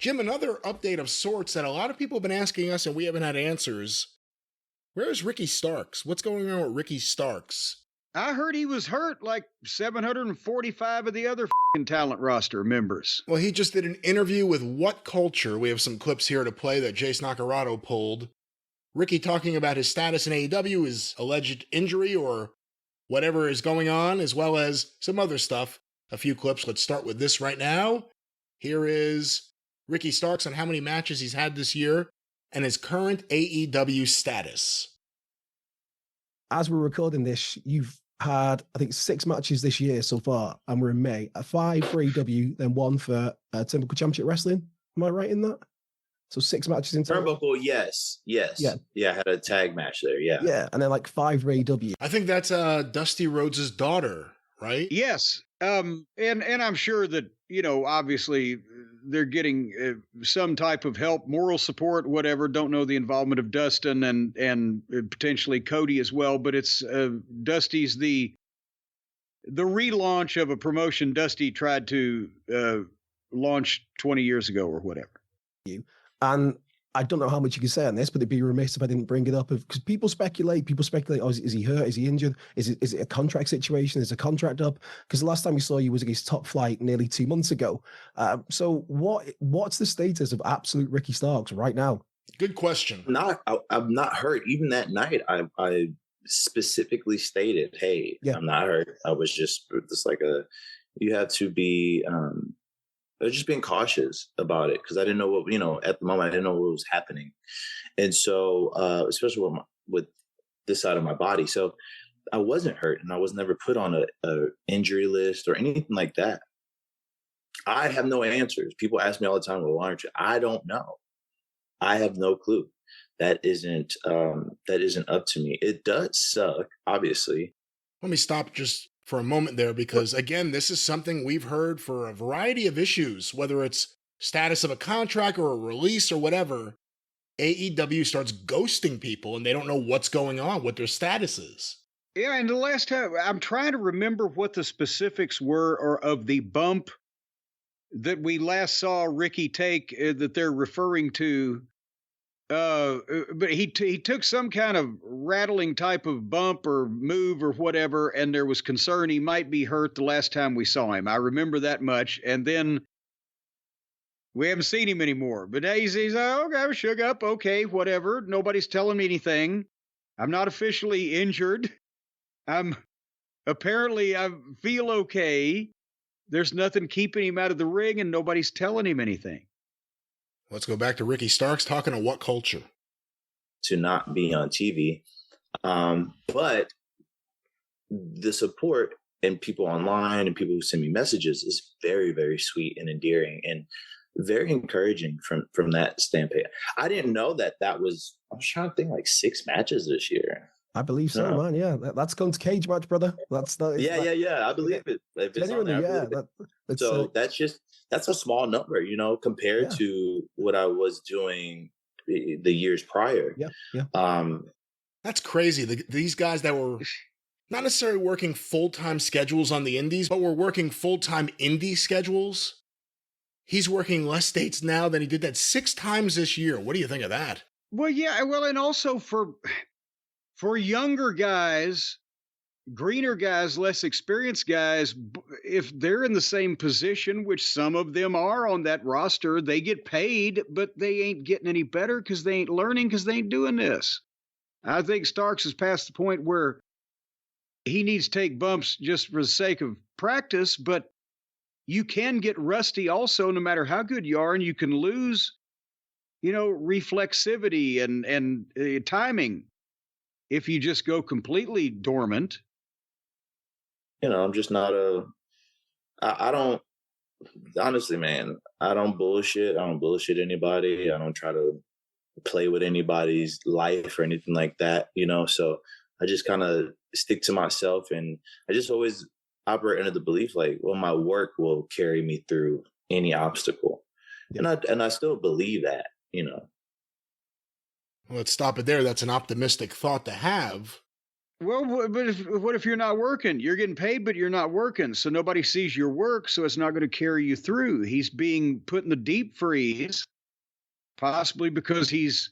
Jim, another update of sorts that a lot of people have been asking us and we haven't had answers. Where's Ricky Starks? What's going on with Ricky Starks? I heard he was hurt like 745 of the other talent roster members. Well, he just did an interview with What Culture. We have some clips here to play that Jace Nakarado pulled. Ricky talking about his status in AEW, his alleged injury or whatever is going on, as well as some other stuff. A few clips. Let's start with this right now. Here is Ricky Starks on how many matches he's had this year and his current AEW status. As we're recording this, you've had, I think, 6 matches this year so far, and we're in May. 5 for AEW, then 1 for Turnbuckle Championship Wrestling. Am I right in that? So 6 matches in total? Turnbuckle, yes. Yeah, I had a tag match there, Yeah, and then like 5 for AEW. I think that's Dusty Rhodes' daughter, right? Yes. And I'm sure that, obviously they're getting some type of help, moral support, whatever. Don't know the involvement of Dustin and potentially Cody as well, but it's Dusty's the relaunch of a promotion Dusty tried to launch 20 years ago or whatever. And I don't know how much you can say on this, but it'd be remiss if I didn't bring it up because people speculate, oh, is he hurt? Is he injured? Is it a contract situation? Is a contract up? Because the last time we saw you was against Top Flight nearly 2 months ago. So what's the status of absolute Ricky Starks right now? Good question. I'm not hurt. Even that night, I specifically stated, hey, I'm not hurt. I was just like you have to be, I was just being cautious about it because I didn't know what, at the moment, I didn't know what was happening. And so, especially with this side of my body. So I wasn't hurt and I was never put on a injury list or anything like that. I have no answers. People ask me all the time, well, why aren't you? I don't know. I have no clue. That isn't up to me. It does suck, obviously. Let me stop just for a moment there, because again, this is something we've heard for a variety of issues, whether it's status of a contract or a release or whatever. AEW starts ghosting people and they don't know what's going on, what their status is. Yeah, and the last time, I'm trying to remember what the specifics were or of the bump that we last saw Ricky take that they're referring to. But he took some kind of rattling type of bump or move or whatever, and there was concern he might be hurt the last time we saw him. I remember that much, and then we haven't seen him anymore. But he's okay, shook up, okay, whatever. Nobody's telling me anything. I'm not officially injured. I feel okay. There's nothing keeping him out of the ring, and nobody's telling him anything. Let's go back to Ricky Starks talking to What Culture. To not be on TV. But the support and people online and people who send me messages is very, very sweet and endearing and very encouraging from that standpoint. I didn't know that was, I was trying to think like 6 matches this year. I believe so, man. Yeah, that's going to Cage Match, brother. Yeah. I believe it. If it's on there, that's a small number, compared to what I was doing the years prior. Yeah. That's crazy. These guys that were not necessarily working full-time schedules on the indies, but were working full-time indie schedules. He's working less dates now than he did that 6 times this year. What do you think of that? Well, yeah. Well, and also for younger guys, greener guys, less experienced guys, if they're in the same position, which some of them are on that roster, they get paid, but they ain't getting any better because they ain't learning because they ain't doing this. I think Starks is past the point where he needs to take bumps just for the sake of practice, but you can get rusty also no matter how good you are, and you can lose, reflexivity and timing if you just go completely dormant. I'm just not I don't, honestly, man, I don't bullshit. I don't bullshit anybody. I don't try to play with anybody's life or anything like that, so I just kind of stick to myself, and I just always operate under the belief like, well, my work will carry me through any obstacle. Yeah. And I still believe that, Let's stop it there. That's an optimistic thought to have. Well, but what if you're not working? You're getting paid, but you're not working. So nobody sees your work. So it's not going to carry you through. He's being put in the deep freeze, possibly because he's,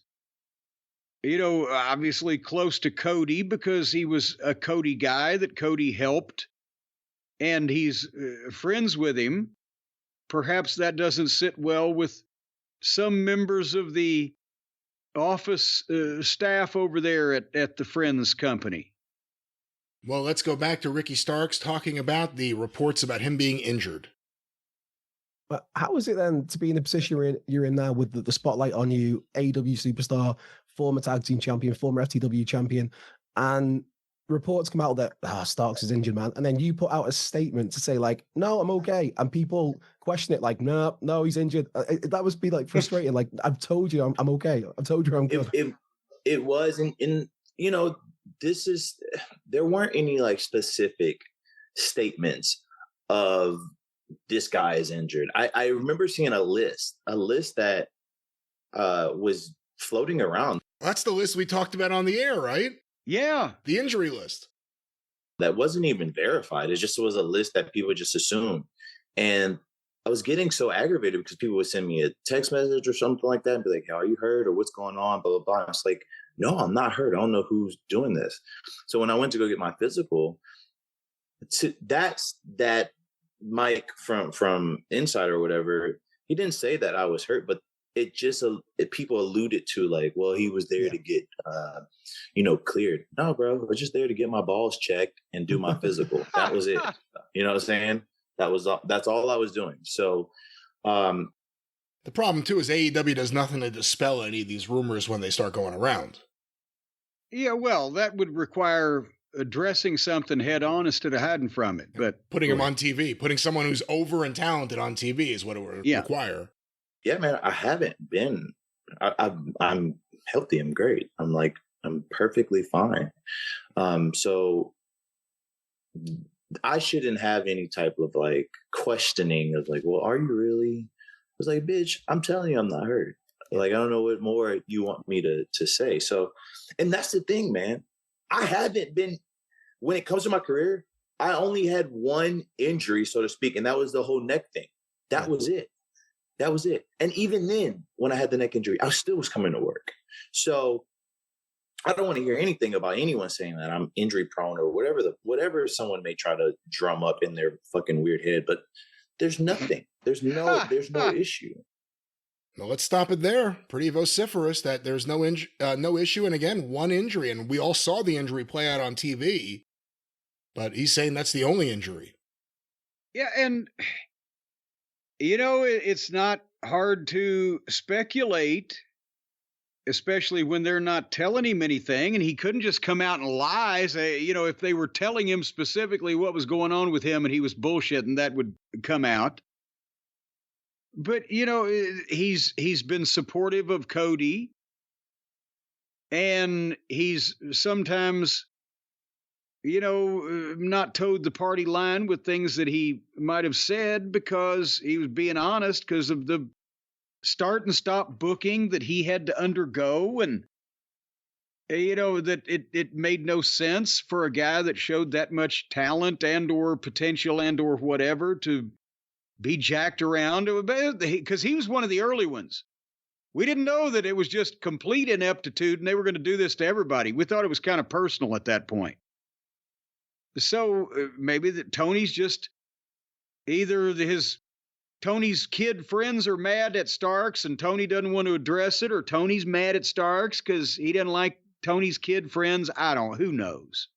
obviously close to Cody because he was a Cody guy that Cody helped and he's friends with him. Perhaps that doesn't sit well with some members of the office staff over there at the Friends company. Well, let's go back to Ricky Starks talking about the reports about him being injured. But how is it then to be in the position you're in now with the spotlight on you, AEW superstar, former tag team champion, former FTW champion, and reports come out that Starks is injured, man, and then you put out a statement to say like, no, I'm okay, and people question it like, no, he's injured. That must be like frustrating. Like, I've told you I'm okay. I've told you I'm good. It was, and there weren't any like specific statements of this guy is injured. I remember seeing a list that was floating around. That's the list we talked about on the air, right? Yeah. The injury list. That wasn't even verified. It just was a list that people just assumed. And I was getting so aggravated because people would send me a text message or something like that and be like, "How are you hurt?" or "What's going on?" Blah, blah, blah. I was like, no, I'm not hurt. I don't know who's doing this. So when I went to go get my physical, that Mike from Insider or whatever, he didn't say that I was hurt, but it just people alluded to like, well, he was there to get cleared. No, bro, I was just there to get my balls checked and do my physical. That was it. You know what I'm saying? That's all I was doing. So the problem too is AEW does nothing to dispel any of these rumors when they start going around. Yeah, well, that would require addressing something head on instead of hiding from it. But putting him on TV, putting someone who's over and talented on TV is what it would require. Yeah, man, I haven't been. I'm healthy. I'm great. I'm perfectly fine. So I shouldn't have any type of like questioning of like, well, are you really? I was like, bitch, I'm telling you, I'm not hurt. Like, I don't know what more you want me to say. So, and that's the thing, man. I haven't been, when it comes to my career, I only had one injury, so to speak, and that was the whole neck thing. That was it. And even then, when I had the neck injury, I still was coming to work. So I don't want to hear anything about anyone saying that I'm injury prone or whatever someone may try to drum up in their fucking weird head, but there's nothing. There's no issue. Well, let's stop it there. Pretty vociferous that there's no issue. And again, one injury. And we all saw the injury play out on TV. But he's saying that's the only injury. Yeah, and, it's not hard to speculate, especially when they're not telling him anything. And he couldn't just come out and lie. Say, if they were telling him specifically what was going on with him and he was bullshitting, that would come out. But, he's been supportive of Cody, and he's sometimes, not towed the party line with things that he might have said because he was being honest because of the start and stop booking that he had to undergo. And, that it made no sense for a guy that showed that much talent and or potential and or whatever to be jacked around, because he was one of the early ones. We didn't know that it was just complete ineptitude and they were going to do this to everybody. We thought it was kind of personal at that point. So maybe that Tony's just either Tony's kid friends are mad at Starks and Tony doesn't want to address it, or Tony's mad at Starks because he doesn't like Tony's kid friends. Who knows?